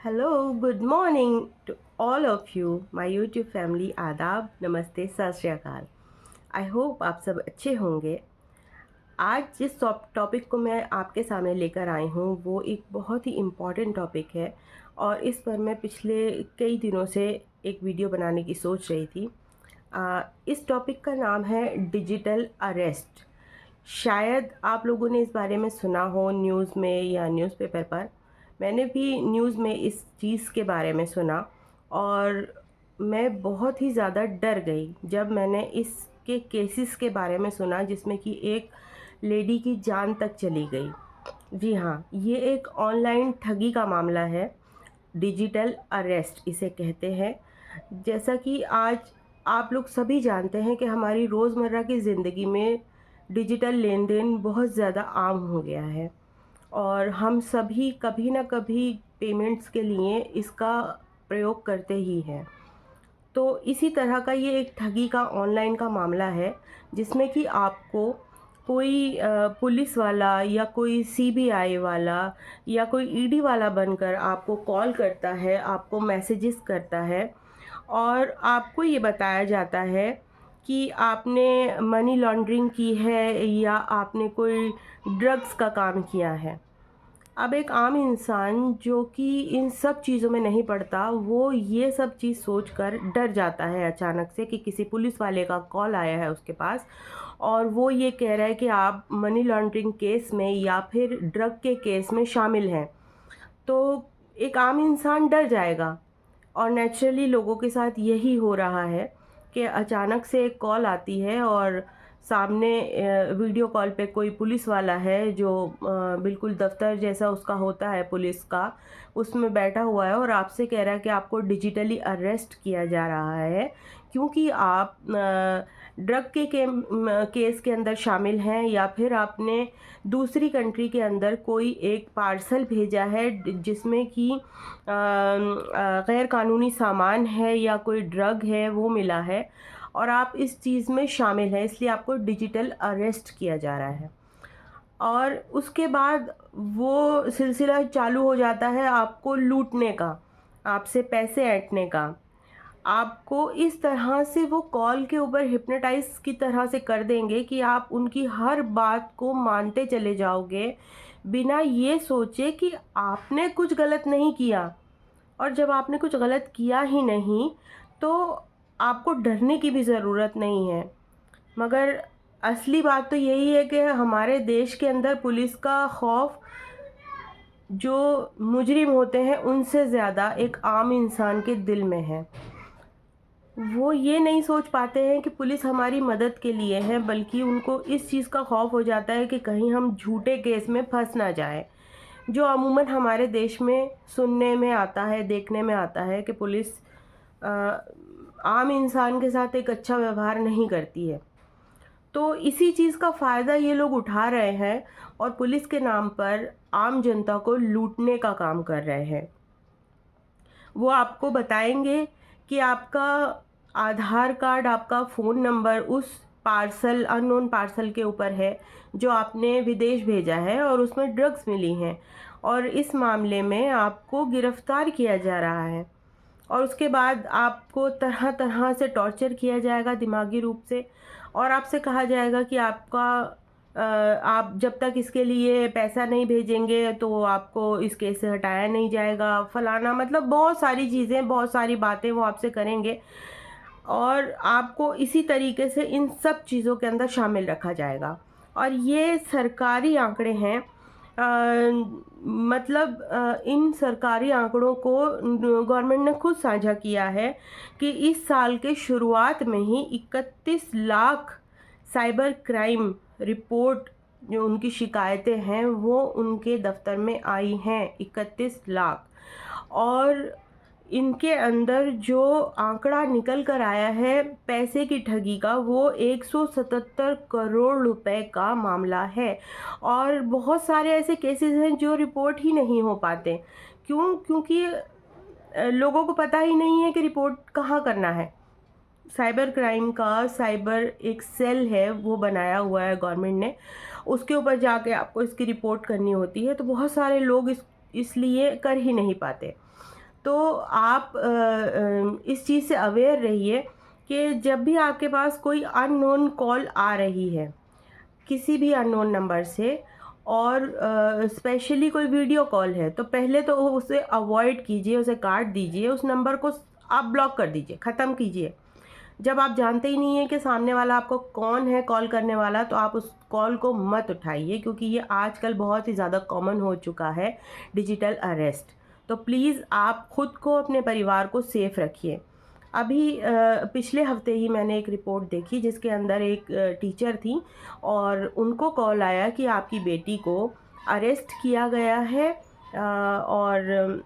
Hello, good morning to all of you, my YouTube family. आदाब, नमस्ते, सत श्री अकाल। आई होप आप सब अच्छे होंगे। आज जिस टॉपिक को मैं आपके सामने लेकर आई हूँ वो एक बहुत ही इम्पॉर्टेंट टॉपिक है और इस पर मैं पिछले कई दिनों से एक वीडियो बनाने की सोच रही थी। इस टॉपिक का नाम है डिजिटल अरेस्ट। शायद आप लोगों ने इस बारे में सुना हो न्यूज़ में या न्यूज़पेपर पर। मैंने भी न्यूज़ में इस चीज़ के बारे में सुना और मैं बहुत ही ज़्यादा डर गई जब मैंने इसके केसेस के बारे में सुना जिसमें कि एक लेडी की जान तक चली गई। जी हाँ, ये एक ऑनलाइन ठगी का मामला है। डिजिटल अरेस्ट इसे कहते हैं। जैसा कि आज आप लोग सभी जानते हैं कि हमारी रोज़मर्रा की ज़िंदगी में डिजिटल लेन देन बहुत ज़्यादा आम हो गया है और हम सभी कभी ना कभी पेमेंट्स के लिए इसका प्रयोग करते ही हैं। तो इसी तरह का ये एक ठगी का ऑनलाइन का मामला है जिसमें कि आपको कोई पुलिस वाला या कोई सीबीआई वाला या कोई ईडी वाला बनकर आपको कॉल करता है, आपको मैसेजेस करता है और आपको ये बताया जाता है कि आपने मनी लॉन्ड्रिंग की है या आपने कोई ड्रग्स का काम किया है। अब एक आम इंसान जो कि इन सब चीज़ों में नहीं पड़ता, वो ये सब चीज़ सोचकर डर जाता है अचानक से कि किसी पुलिस वाले का कॉल आया है उसके पास और वो ये कह रहा है कि आप मनी लॉन्ड्रिंग केस में या फिर ड्रग के केस में शामिल हैं। तो एक आम इंसान डर जाएगा और नेचुरली लोगों के साथ यही हो रहा है कि अचानक से एक कॉल आती है और सामने वीडियो कॉल पे कोई पुलिस वाला है जो बिल्कुल दफ्तर जैसा उसका होता है पुलिस का, उसमें बैठा हुआ है और आपसे कह रहा है कि आपको डिजिटली अरेस्ट किया जा रहा है क्योंकि आप ड्रग केस के अंदर शामिल हैं या फिर आपने दूसरी कंट्री के अंदर कोई एक पार्सल भेजा है जिसमें कि गैर कानूनी सामान है या कोई ड्रग है वो मिला है और आप इस चीज़ में शामिल हैं, इसलिए आपको डिजिटल अरेस्ट किया जा रहा है। और उसके बाद वो सिलसिला चालू हो जाता है आपको लूटने का, आपसे पैसे ऐंठने का। आपको इस तरह से वो कॉल के ऊपर हिप्नोटाइज़ की तरह से कर देंगे कि आप उनकी हर बात को मानते चले जाओगे, बिना ये सोचे कि आपने कुछ गलत नहीं किया। और जब आपने कुछ गलत किया ही नहीं, तो आपको डरने की भी ज़रूरत नहीं है। मगर असली बात तो यही है कि हमारे देश के अंदर पुलिस का खौफ जो मुजरिम होते हैं उनसे ज़्यादा एक आम इंसान के दिल में है। वो ये नहीं सोच पाते हैं कि पुलिस हमारी मदद के लिए है, बल्कि उनको इस चीज़ का खौफ हो जाता है कि कहीं हम झूठे केस में फंस ना जाए। जो अमूमन हमारे देश में सुनने में आता है, देखने में आता है कि पुलिस आम इंसान के साथ एक अच्छा व्यवहार नहीं करती है। तो इसी चीज़ का फ़ायदा ये लोग उठा रहे हैं और पुलिस के नाम पर आम जनता को लूटने का काम कर रहे हैं। वो आपको बताएंगे कि आपका आधार कार्ड, आपका फ़ोन नंबर उस पार्सल, अननोन पार्सल के ऊपर है जो आपने विदेश भेजा है और उसमें ड्रग्स मिली हैं और इस मामले में आपको गिरफ़्तार किया जा रहा है। और उसके बाद आपको तरह तरह से टॉर्चर किया जाएगा दिमागी रूप से और आपसे कहा जाएगा कि आप जब तक इसके लिए पैसा नहीं भेजेंगे तो आपको इस केस से हटाया नहीं जाएगा, फलाना, मतलब बहुत सारी चीज़ें, बहुत सारी बातें वो आपसे करेंगे और आपको इसी तरीके से इन सब चीज़ों के अंदर शामिल रखा जाएगा। और ये सरकारी आंकड़े हैं। इन सरकारी आंकड़ों को गवर्नमेंट ने खुद साझा किया है कि इस साल के शुरुआत में ही 31 लाख साइबर क्राइम रिपोर्ट, जो उनकी शिकायतें हैं वो उनके दफ्तर में आई हैं, 31 लाख। और इनके अंदर जो आंकड़ा निकल कर आया है पैसे की ठगी का, वो 177 करोड़ रुपए का मामला है। और बहुत सारे ऐसे केसेस हैं जो रिपोर्ट ही नहीं हो पाते। क्यों? क्योंकि लोगों को पता ही नहीं है कि रिपोर्ट कहाँ करना है। साइबर क्राइम का साइबर एक सेल है, वो बनाया हुआ है गवर्नमेंट ने, उसके ऊपर जाके आपको इसकी रिपोर्ट करनी होती है। तो बहुत सारे लोग इसलिए कर ही नहीं पाते। तो आप इस चीज़ से अवेयर रहिए कि जब भी आपके पास कोई अननोन कॉल आ रही है किसी भी अननोन नंबर से, और स्पेशली कोई वीडियो कॉल है, तो पहले तो उसे अवॉइड कीजिए, उसे काट दीजिए, उस नंबर को आप ब्लॉक कर दीजिए, ख़त्म कीजिए। जब आप जानते ही नहीं हैं कि सामने वाला आपको कौन है कॉल करने वाला, तो आप उस कॉल को मत उठाइए, क्योंकि ये आजकल बहुत ही ज़्यादा कॉमन हो चुका है डिजिटल अरेस्ट। तो प्लीज़ आप ख़ुद को, अपने परिवार को सेफ़ रखिए। अभी पिछले हफ्ते ही मैंने एक रिपोर्ट देखी जिसके अंदर एक टीचर थी और उनको कॉल आया कि आपकी बेटी को अरेस्ट किया गया है, और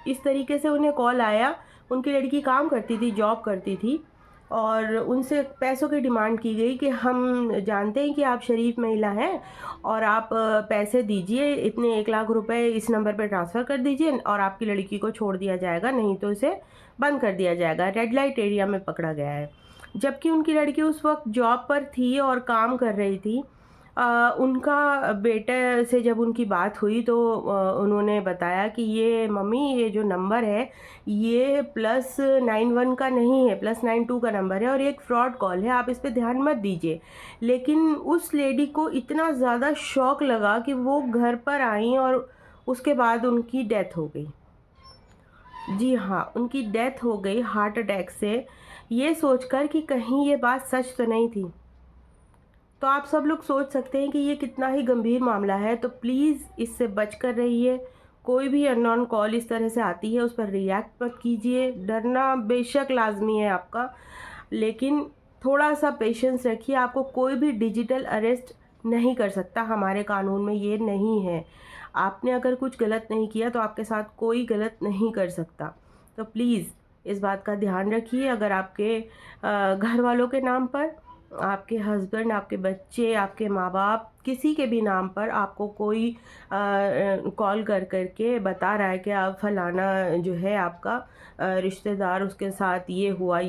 इस तरीके से उन्हें कॉल आया। उनकी लड़की काम करती थी, जॉब करती थी, और उनसे पैसों की डिमांड की गई कि हम जानते हैं कि आप शरीफ महिला हैं और आप पैसे दीजिए, इतने 1 लाख रुपए इस नंबर पर ट्रांसफ़र कर दीजिए और आपकी लड़की को छोड़ दिया जाएगा, नहीं तो इसे बंद कर दिया जाएगा। रेड लाइट एरिया में पकड़ा गया है। जबकि उनकी लड़की उस वक्त जॉब पर थी और काम कर रही थी। उनका बेटे से जब उनकी बात हुई तो उन्होंने बताया कि ये मम्मी, ये जो नंबर है ये +91 का नहीं है, +92 का नंबर है और ये एक फ्रॉड कॉल है, आप इस पे ध्यान मत दीजिए। लेकिन उस लेडी को इतना ज़्यादा शॉक लगा कि वो घर पर आईं और उसके बाद उनकी डेथ हो गई। जी हाँ, उनकी डेथ हो गई हार्ट अटैक से, ये सोचकर कि कहीं ये बात सच तो नहीं थी। तो आप सब लोग सोच सकते हैं कि ये कितना ही गंभीर मामला है। तो प्लीज़ इससे बच कर रहिए। कोई भी अननोन कॉल इस तरह से आती है उस पर रिएक्ट मत कीजिए। डरना बेशक लाज़मी है आपका, लेकिन थोड़ा-सा पेशेंस रखिए। आपको कोई भी डिजिटल अरेस्ट नहीं कर सकता, हमारे कानून में ये नहीं है। आपने अगर कुछ गलत नहीं किया तो आपके साथ कोई गलत नहीं कर सकता। तो प्लीज़ इस बात का ध्यान रखिए। अगर आपके घर वालों के नाम पर, आपके हस्बैंड, आपके बच्चे, आपके माँ-बाप, किसी के भी नाम पर आपको कोई कॉल कर के बता रहा है कि आप फलाना जो है आपका रिश्तेदार, उसके साथ ये हुआ,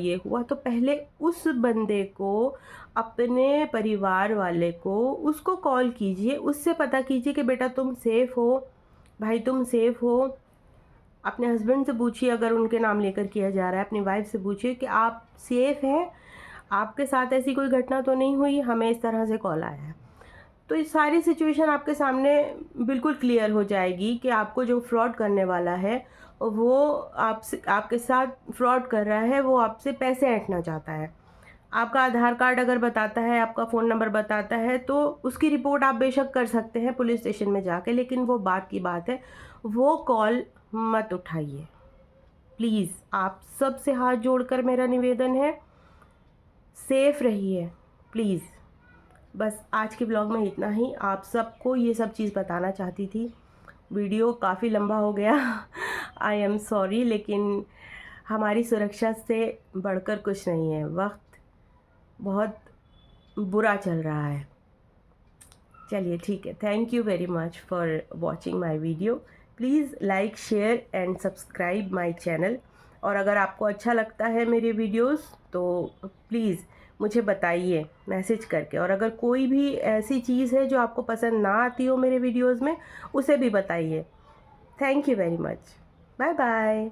तो पहले उस बंदे को, अपने परिवार वाले को, उसको कॉल कीजिए, उससे पता कीजिए कि बेटा तुम सेफ़ हो, भाई तुम सेफ़ हो। अपने हस्बैंड से पूछिए अगर उनके नाम लेकर किया जा रहा है, अपनी वाइफ़ से पूछिए कि आप सेफ़ हैं, आपके साथ ऐसी कोई घटना तो नहीं हुई, हमें इस तरह से कॉल आया है। तो ये सारी सिचुएशन आपके सामने बिल्कुल क्लियर हो जाएगी कि आपको जो फ्रॉड करने वाला है वो आपसे, आपके साथ फ्रॉड कर रहा है, वो आपसे पैसे ऐंठना चाहता है। आपका आधार कार्ड अगर बताता है, आपका फ़ोन नंबर बताता है, तो उसकी रिपोर्ट आप बेशक कर सकते हैं पुलिस स्टेशन में जाके, लेकिन वो बात की बात है, वो कॉल मत उठाइए। प्लीज़ आप सबसे हाथ जोड़कर मेरा निवेदन है, सेफ़ रहिए प्लीज़। बस आज के ब्लॉग में इतना ही। आप सबको ये सब चीज़ बताना चाहती थी। वीडियो काफ़ी लंबा हो गया आई एम सॉरी, लेकिन हमारी सुरक्षा से बढ़कर कुछ नहीं है। वक्त बहुत बुरा चल रहा है। चलिए ठीक है, thank you very much for watching my video. Please like, share and subscribe my channel. और अगर आपको अच्छा लगता है मेरे वीडियोस तो प्लीज़ मुझे बताइए मैसेज करके। और अगर कोई भी ऐसी चीज़ है जो आपको पसंद ना आती हो मेरे वीडियोस में, उसे भी बताइए। Thank you very much. Bye bye.